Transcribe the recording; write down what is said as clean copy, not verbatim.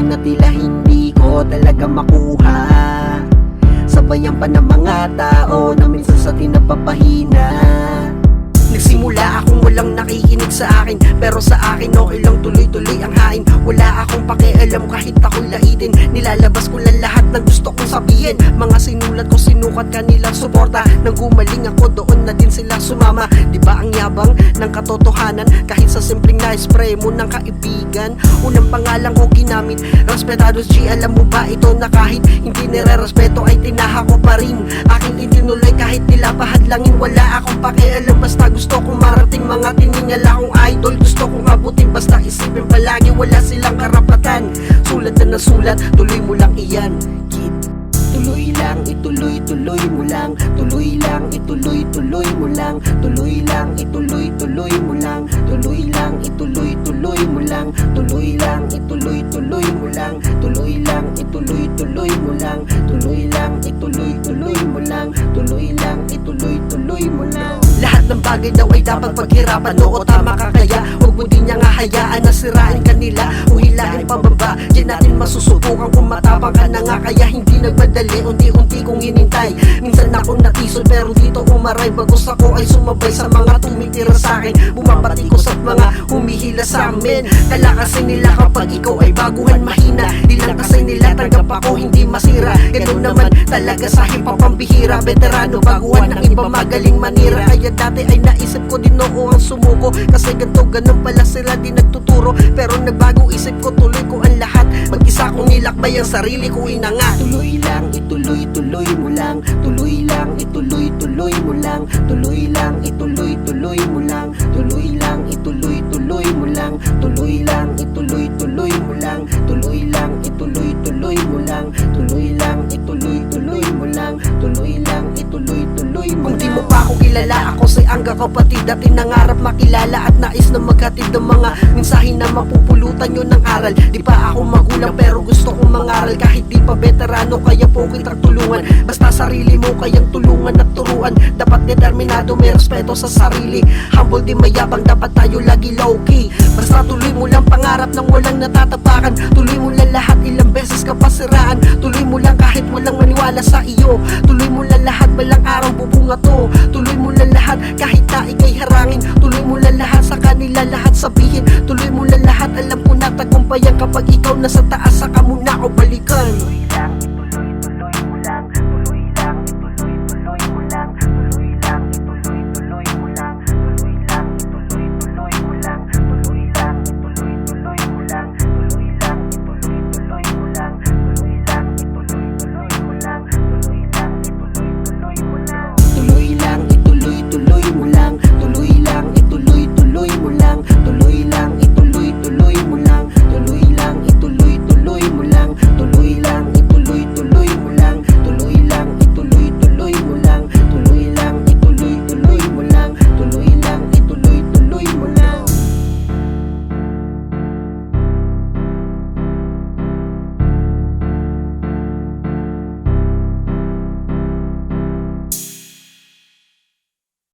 panahon na tila hindi ko talaga makuha. Sabayan pa ng mga tao na minsan sa atin napapahina. Nagsimula akong walang nakikinig sa akin, pero sa akin okay lang tuloy-tuloy ang hain. Wala akong pakialam kahit ako'y laitin. Nilalabas ko lang lahat ng gusto kong sabihin. Mga sinulat ko, sinukat kanilang suporta. Nang gumaling ako, doon na din sila sumama. Diba ang yabang ng katotohanan? Kahit sa simpleng na-spray mo ng kaibigan. Unang pangalan ko ginamit, Respetados G. Alam mo ba ito na kahit hindi nire-respeto ay tinaha ko pa rin. Aking itinuloy kahit nila pahadlangin. Wala akong pakialam, basta gusto kong marating. Mga tiningal akong idol, gusto kong abutin. Basta isipin palagi, wala silang karapatan. Sulat na nasulat, tuloy mo lang iyan, kid. Tuloy lang, ituloy-tuloy mo lang. Tuloy lang, ituloy-tuloy mo lang. Tuloy lang, ituloy-tuloy mo lang. Tuloy lang, ituloy-tuloy mo lang. Tuloy lang, ituloy-tuloy mo lang. Tuloy lang, ituloy-tuloy mo lang. Tuloy lang, ituloy-tuloy mo lang. Tuloy lang, ituloy-tuloy mo lang. Lahat ng bagay daw ay dapat paghirapan. Oo, tama ka kaya huwag mo din niyang hayaan na sirain kanila o hilain pababa. Diyan natin masusubukan kung matapang ka na nga. Kaya hindi nagmadali, unti-unti kong hinintay. Minsan ako natisod pero dito umaray. Bagos ako ay sumabay sa mga tumitira sa akin. Bumabatikos at mga humihila sa amin. Kala kasi nila kapag ikaw ay baguhan mahina. Di lang kasi nila tanggap ako hindi masira. Ganun naman talaga sa hip-hop ang bihira. Veterano baguhan ng iba magaling manira. Kaya dati ay naisip ko din oo ang sumuko. Kasi ganito ganun pala sila di nagtuturo. Pero nagbago isip ko, tuloy ko ang lahat. Mag-isa kong nilakbay ang sarili ko inangat. Tuloy lang, ituloy-tuloy mo lang. Tuloy lang, ituloy-tuloy mo lang. Tuloy lang, ituloy-tuloy mo lang. Tuloy lang, ituloy-tuloy mo lang. Tuloy lang, ituloy-tuloy mo lang. Tuloy lang, ituloy-tuloy mo lang. Tuloy lang, ituloy-tuloy mo lang. Tuloy lang, ituloy-tuloy mo lang. Kung di mo pa ako kilala, ako si Angga kapatid. Dati nangarap makilala at nais na maghatid ng mga mensahe na mapupulutan nyo ng aral. Di pa ako magulang pero gusto kong mangaral. Kahit di pa veterano kaya po kitang tulungan. Basta sarili mo kayang tulungan at turuan. Dapat determinado, may respeto sa sarili. Humble di mayabang, dapat tayo lagi low-key. Basta tuloy mo lang pangarap nang walang natatapakan. Tuloy mo lang lahat, ilang beses ka pasiraan. Tuloy mo lang kahit walang maniwala sa iyo. Tuloy mo lang lahat, balang araw bubunga to. Tuloy mo lang lahat kahit na ikay harangin. Tuloy mo lang lahat, sa kanila lahat sabihin. Tuloy mo lang lahat, alam ko na tagumpayan kapag ikaw nasa taas, saka mo na ako balikan. Tuloy lang,